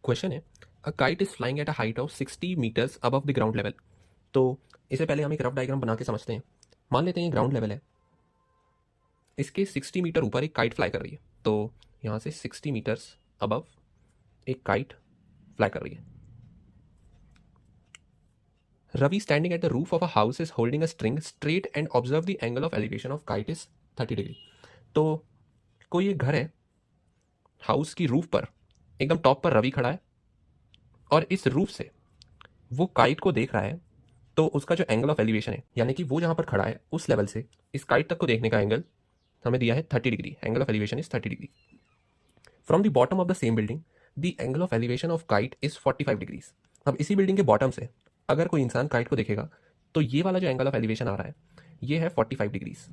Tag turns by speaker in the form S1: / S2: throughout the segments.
S1: Question है a kite is flying at a height of 60 meters above the ground level. तो इससे पहले हम एक रफ डायग्राम बना के समझते हैं। मान लेते हैं ग्राउंड लेवल है, इसके 60 मीटर ऊपर एक काइट फ्लाई कर रही है। तो यहाँ से 60 मीटर्स अबव एक काइट फ्लाई कर रही है। Ravi standing at the roof of a house is holding a string straight and observe the angle of elevation of kite is 30 degree. तो कोई एक घर है, हाउस की रूफ पर एकदम टॉप पर रवि खड़ा है और इस रूफ से वो काइट को देख रहा है। तो उसका जो एंगल ऑफ एलिवेशन है, यानी कि वो जहाँ पर खड़ा है उस लेवल से इस काइट तक को देखने का एंगल हमें दिया है 30 degree. Angle of elevation is 30 degree. From the bottom of the same building the angle of elevation of kite is 45 degrees. अब इसी बिल्डिंग के बॉटम से अगर कोई इंसान काइट को देखेगा तो ये वाला जो एंगल ऑफ एलिवेशन आ रहा है ये है 45 degrees.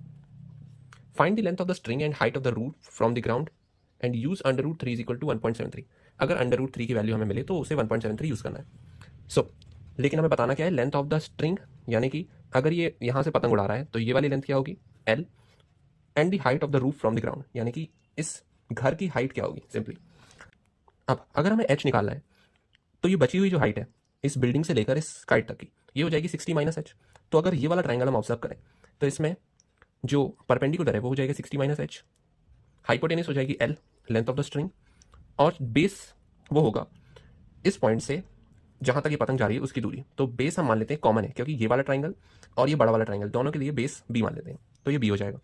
S1: Find the length of the string and height of the roof from the ground and use under root 3 is equal to 1.73। अगर अंडर रूट 3 की वैल्यू हमें मिले तो उसे 1.73 यूज करना है। सो लेकिन हमें बताना क्या है, लेंथ ऑफ द स्ट्रिंग, यानी कि अगर ये यहाँ से पतंग उड़ा रहा है तो ये वाली लेंथ क्या होगी, L, and the height of the roof from the ground, यानी कि इस घर की हाइट क्या होगी सिंपली। अब अगर हमें एच निकालना है तो ये बची हुई जो हाइट है इस बिल्डिंग से लेकर इस काइट तक की, ये हो जाएगी 60 माइनस एच। तो अगर ये वाला ट्राइंगल हम ऑब्जर्व करें तो इसमें जो परपेंडिकुलर है वो हो जाएगा 60 माइनस एच, हाइपोटेनिस हो जाएगी L, length of the string, और बेस वो होगा इस पॉइंट से जहां तक ये पतंग जा रही है उसकी दूरी। तो बेस हम मान लेते हैं कॉमन है, क्योंकि ये वाला ट्राइंगल और ये बड़ा वाला ट्राइंगल दोनों के लिए बेस बी मान लेते हैं, तो ये बी हो जाएगा।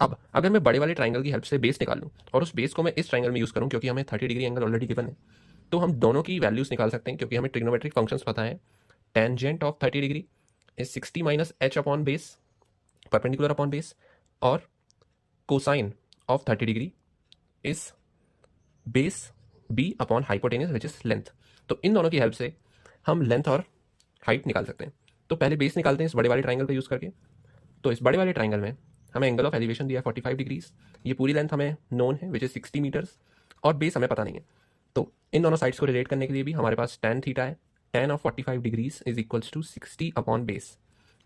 S1: अब अगर मैं बड़े वाले ट्राइंगल की हेल्प से बेस निकाल लूँ और उस बेस को मैं इस ट्राइंगल में यूज़ करूँ, क्योंकि हमें 30 डिग्री एंगल ऑलरेडी गिवन है, तो हम दोनों की वैल्यूज निकाल सकते हैं, क्योंकि हमें ट्रिग्नोमेट्रिक फंक्शंस पता है। Tangent of 30 degree is 60 minus H upon base, perpendicular upon base, और cosine of 30 degree is base B upon hypotenuse which is length. तो इन दोनों की हेल्प से हम लेंथ और हाइट निकाल सकते हैं। तो पहले बेस निकालते हैं इस बड़े वाले ट्राइंगल का यूज़ करके। तो इस बड़े वाले ट्राइंगल में हमें एंगल ऑफ एलिवेशन दिया है 45 डिग्रीज, ये पूरी लेंथ हमें नोन है विच इज 60 मीटर्स, और बेस हमें पता नहीं है। तो इन दोनों साइड्स को रिलेट करने के लिए भी हमारे पास tan थीटा है। tan of 45 degrees is equals to 60 upon base.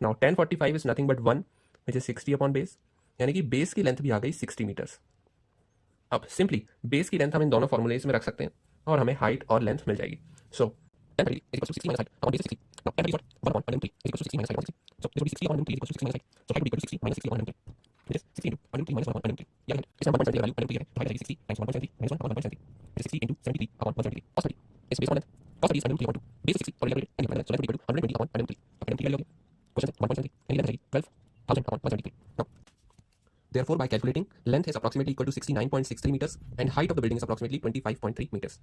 S1: Now tan 45 is nothing but 1 which is 60 upon base, यानी कि बेस की लेंथ भी आ गई 60 मीटर्स। अब सिंपली बेस की लेंथ हम इन दोनों फॉर्मुलेज में रख सकते हैं और हमें हाइट और लेंथ मिल जाएगी। सो tan 30 is equals to 60 minus height upon base is 60. Now tan 30 is what? 1 upon 1 is equals to 60 minus height upon 60. So this will be 60 upon 3 is equals to 60 minus height. So height will be equal to 60 minus 60 upon 3. Which is 60 into 3 minus 1 upon 3. Yeah, इसमें 1.73 value 1.3 है, तो height आएगी 60 times 1.73 minus 1 upon 1.73. Which is 60 into 73 upon 173. Cos 30 is base upon length. Cos 30 is 1 upon 2. Base is 60 और length and so length will be equal to 120 upon 103. अब 103 value हो गई। Question 1.73 यानी length आएगी 12,000 upon 173. Now therefore, by calculating, length is approximately equal to 69.63 meters and height of the building is approximately 25.3 meters.